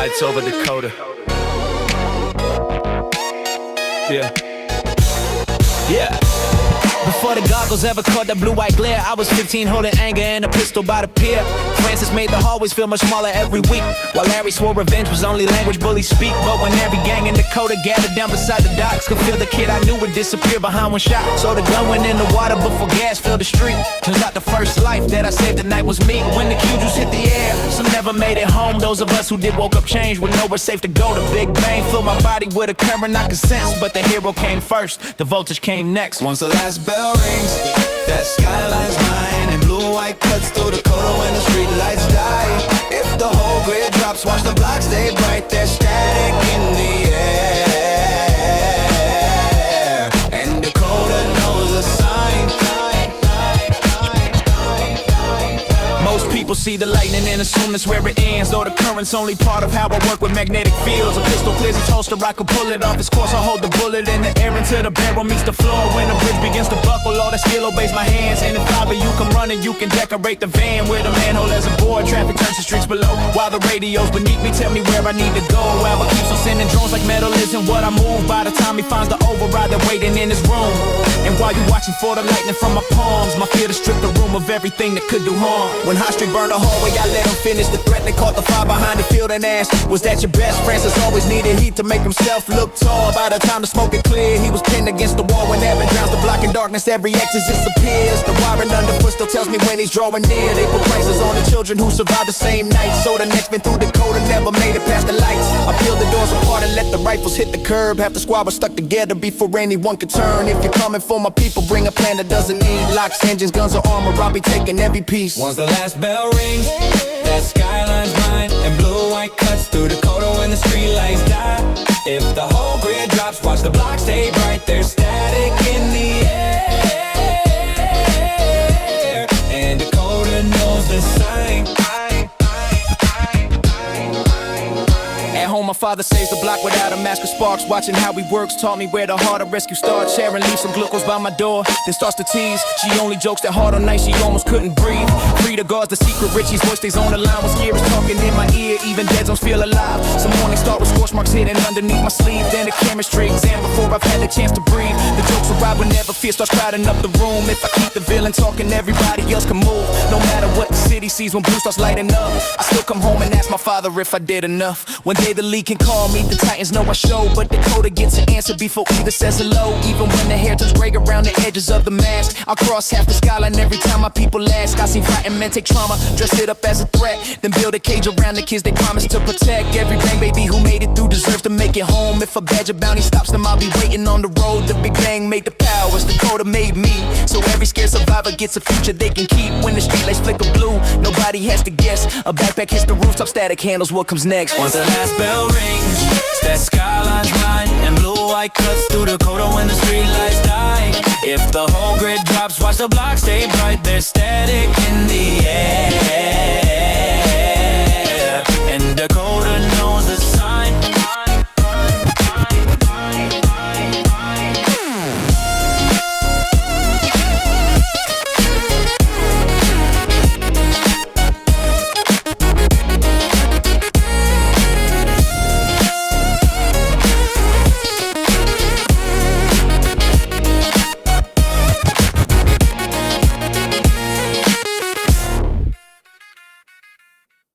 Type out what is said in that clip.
lights over Dakota. Yeah. Yeah. Before the goggles ever caught the blue-white glare, I was 15 holding anger and a pistol by the pier. Francis made the hallways feel much smaller every week, while Larry swore revenge was only language bullies speak. But when every gang in Dakota gathered down beside the docks, could feel the kid I knew would disappear behind one shot. So the gun went in the water before gas filled the street. Turns out the first life that I saved that night was me. When the Q-juice hit the air, some never made it home. Those of us who did woke up changed with nowhere safe to go. The Big Bang filled my body with a current I could sense, but the hero came first, the voltage came next. Once the last bell rings, that skyline's mine, and blue-white cuts through Dakota when the street lights die. If the whole grid drops, watch the block stay bright. There's static in the air, and Dakota knows the sign. Most people see the lightning and assume that's where it ends, though the current's only part of how I work with magnetic fields. A pistol clears its holster, I can pull it off its course. I hold the bullet in the air until the barrel meets the floor. When the bridge begins to buckle, all that skill obeys my hands. And if five of you come running, you can decorate the van with a manhole as a board. Traffic turns the streets below, while the radios beneath me tell me where I need to go. Alva keeps on sending drones like metal isn't what I move. By the time he finds the override, they're waiting in his room. And while you're watching for the lightning from my palms, my fear to strip the room of everything that could do harm. When Hotstreak burned the hallway, I let him finish the threat. They caught the fire behind the field and asked, was that your best? Francis always needed heat to make himself look tall. By the time the smoke had cleared, he was pinned against the wall. When Ebon drowns the block in darkness, every exit disappears. The wiring underfoot still tells me when he's drawing near. They put prices on the children who survived the same night. So the next man through Dakota never made it past the lights. I peeled the doors apart and let the rifles hit the curb. Half the squad was stuck together before anyone could turn. If you're coming for my people, bring a plan that doesn't need locks, engines, guns, or armor. I'll be taking every piece. Once the last bell rings, that skyline's mine, and blue-white cuts through Dakota when the street lights die. If the whole grid drops, watch the block stay bright. There's static in the air, and Dakota knows the sign. At home, my father saves the block without a mask of sparks. Watching how he works taught me where the heart of rescue starts. Sharon leaves some glucose by my door, then starts to tease. She only jokes that hard on night she almost couldn't breathe. Free to guards, the secret Richie's voice stays on the line. When Scary's talking in my ear, even dead zones feel alive. Some mornings start with scorch marks hidden underneath my sleeve. Then a chemistry exam before I've had the chance to breathe. The jokes arrive whenever fear starts crowding up the room. If I keep the villain talking, everybody else can move. No matter what the city sees when blue starts lighting up, I still come home and ask my father if I did enough. One day the league can call me, the Titans know I show, but Dakota gets an answer before either says hello. Even when the hair turns gray around the edges of the mask, I'll cross half the skyline every time my people ask. I seen fighting men take trauma, dress it up as a threat, then build a cage around the kids they promised to protect. Every bang baby who made it through deserves to make it home. If a badger bounty stops them, I'll be waiting on the road. The Big Bang made the powers, Dakota made me, so every scared survivor gets a future they can keep. When the streetlights flicker blue, nobody has to guess. A backpack hits the rooftop, static handles what comes next. Once the last bell rings, that skyline's mine, and blue-white cuts through Dakota when the streetlights die. If the whole grid drops, watch the block stay bright. There's static in the air, and Dakota